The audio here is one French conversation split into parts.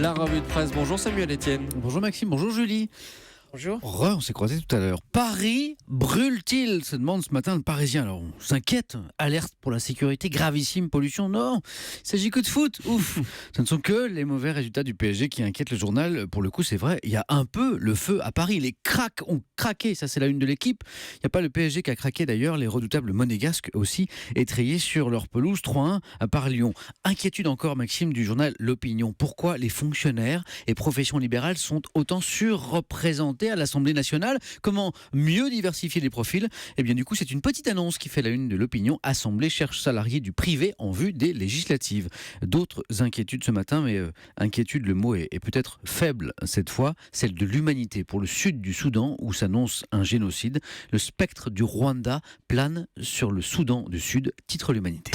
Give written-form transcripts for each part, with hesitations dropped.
La revue de presse. Bonjour Samuel Etienne. Bonjour Maxime, bonjour Julie. Bonjour. On s'est croisés tout à l'heure. Paris brûle-t-il se demande ce matin le Parisien. Alors on s'inquiète, alerte pour la sécurité, gravissime, pollution. Non, il s'agit que de foot. Ouf. Ce ne sont que les mauvais résultats du PSG qui inquiètent le journal. Pour le coup, c'est vrai, il y a un peu le feu à Paris. Les cracks ont craqué, ça c'est la une de l'équipe. Il n'y a pas le PSG qui a craqué d'ailleurs, les redoutables monégasques aussi étrayés sur leur pelouse 3-1 par Lyon. Inquiétude encore Maxime du journal L'Opinion. Pourquoi les fonctionnaires et professions libérales sont autant surreprésentés à l'Assemblée nationale? Comment mieux diversifier les profils? Eh bien du coup c'est une petite annonce qui fait la une de l'Opinion. Assemblée cherche salariés du privé en vue des législatives. D'autres inquiétudes ce matin, mais inquiétude, le mot est peut-être faible cette fois, celle de l'humanité pour le sud du Soudan où s'annonce un génocide. Le spectre du Rwanda plane sur le Soudan du Sud, titre l'Humanité.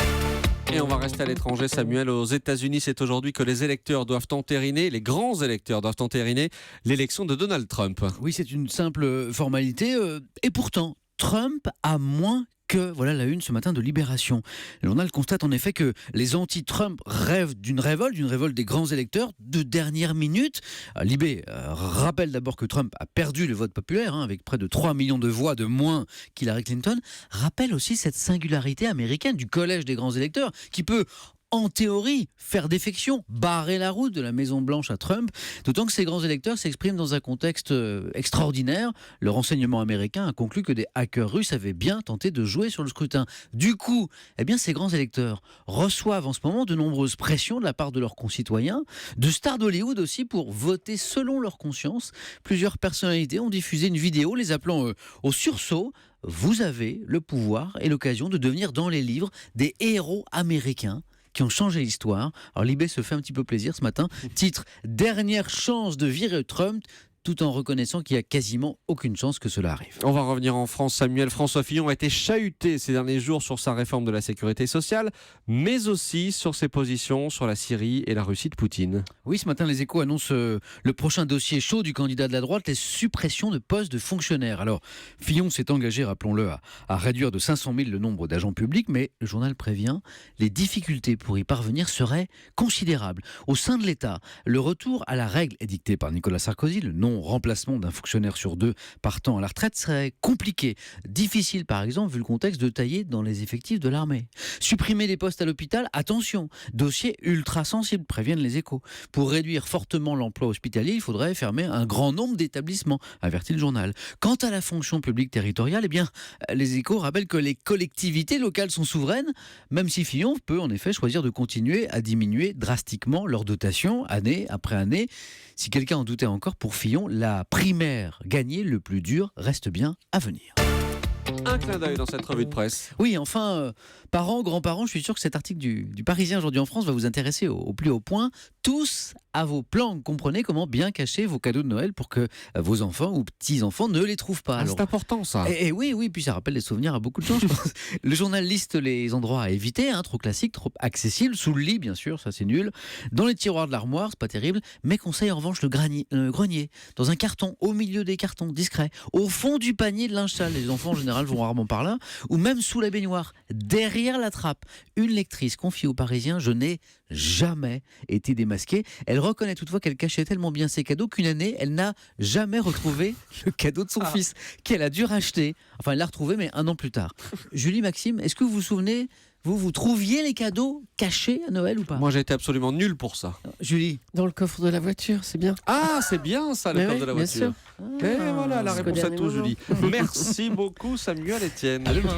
Et on va rester à l'étranger, Samuel. Aux États-Unis, c'est aujourd'hui que les électeurs doivent entériner, les grands électeurs doivent entériner l'élection de Donald Trump. Oui, c'est une simple formalité. Et pourtant, Trump a moins que, voilà la une ce matin de Libération. Le journal constate en effet que les anti-Trump rêvent d'une révolte des grands électeurs de dernière minute. Libé rappelle d'abord que Trump a perdu le vote populaire, avec près de 3 millions de voix de moins qu'Hillary Clinton. Rappelle aussi cette singularité américaine du collège des grands électeurs qui peut en théorie, faire défection, barrer la route de la Maison-Blanche à Trump, d'autant que ces grands électeurs s'expriment dans un contexte extraordinaire. Le renseignement américain a conclu que des hackers russes avaient bien tenté de jouer sur le scrutin. Du coup, ces grands électeurs reçoivent en ce moment de nombreuses pressions de la part de leurs concitoyens, de stars d'Hollywood aussi, pour voter selon leur conscience. Plusieurs personnalités ont diffusé une vidéo les appelant au sursaut. Vous avez le pouvoir et l'occasion de devenir dans les livres des héros américains qui ont changé l'histoire. Alors Libé se fait un petit peu plaisir ce matin. Titre « Dernière chance de virer Trump », tout en reconnaissant qu'il n'y a quasiment aucune chance que cela arrive. On va revenir en France, Samuel. François Fillon a été chahuté ces derniers jours sur sa réforme de la sécurité sociale, mais aussi sur ses positions sur la Syrie et la Russie de Poutine. Oui, ce matin, les Échos annoncent le prochain dossier chaud du candidat de la droite, les suppressions de postes de fonctionnaires. Alors, Fillon s'est engagé, rappelons-le, à réduire de 500 000 le nombre d'agents publics, mais le journal prévient, les difficultés pour y parvenir seraient considérables. Au sein de l'État, le retour à la règle édictée par Nicolas Sarkozy, le non-remplacement d'un fonctionnaire sur 2 partant à la retraite, serait compliqué. Difficile, par exemple, vu le contexte de tailler dans les effectifs de l'armée. Supprimer les postes à l'hôpital, attention, dossier ultra sensible, préviennent les Échos. Pour réduire fortement l'emploi hospitalier, il faudrait fermer un grand nombre d'établissements, avertit le journal. Quant à la fonction publique territoriale, les Échos rappellent que les collectivités locales sont souveraines, même si Fillon peut en effet choisir de continuer à diminuer drastiquement leur dotation, année après année. Si quelqu'un en doutait encore, pour Fillon, la primaire gagnée, le plus dur, reste bien à venir. Un clin d'œil dans cette revue de presse. Oui, enfin, parents, grands-parents, je suis sûr que cet article du Parisien aujourd'hui en France va vous intéresser au plus haut point. Tous à vos plans, comprenez comment bien cacher vos cadeaux de Noël pour que vos enfants ou petits-enfants ne les trouvent pas. C'est important ça. Et oui, puis ça rappelle les souvenirs à beaucoup de gens, je pense. Le journal liste les endroits à éviter, trop classiques, trop accessibles, sous le lit bien sûr, ça c'est nul. Dans les tiroirs de l'armoire, c'est pas terrible, mais conseille en revanche le grenier, dans un carton, au milieu des cartons, discret, au fond du panier de linge sale, les enfants en général vont rarement par là, ou même sous la baignoire, derrière la trappe. Une lectrice confie aux Parisiens, je n'ai jamais été démasquée. Elle reconnaît toutefois qu'elle cachait tellement bien ses cadeaux qu'une année, elle n'a jamais retrouvé le cadeau de son fils, qu'elle a dû racheter. Enfin, elle l'a retrouvé, mais 1 an plus tard. Julie, Maxime, est-ce que vous vous souvenez, vous trouviez les cadeaux cachés à Noël ou pas? Moi, j'ai été absolument nul pour ça. Julie? Dans le coffre de la voiture, c'est bien. Ah, c'est bien ça, le coffre de la bien voiture. sûr. Et voilà la Jusqu'au réponse à dernier tout, moment. Julie. Merci beaucoup, Samuel Etienne. À demain.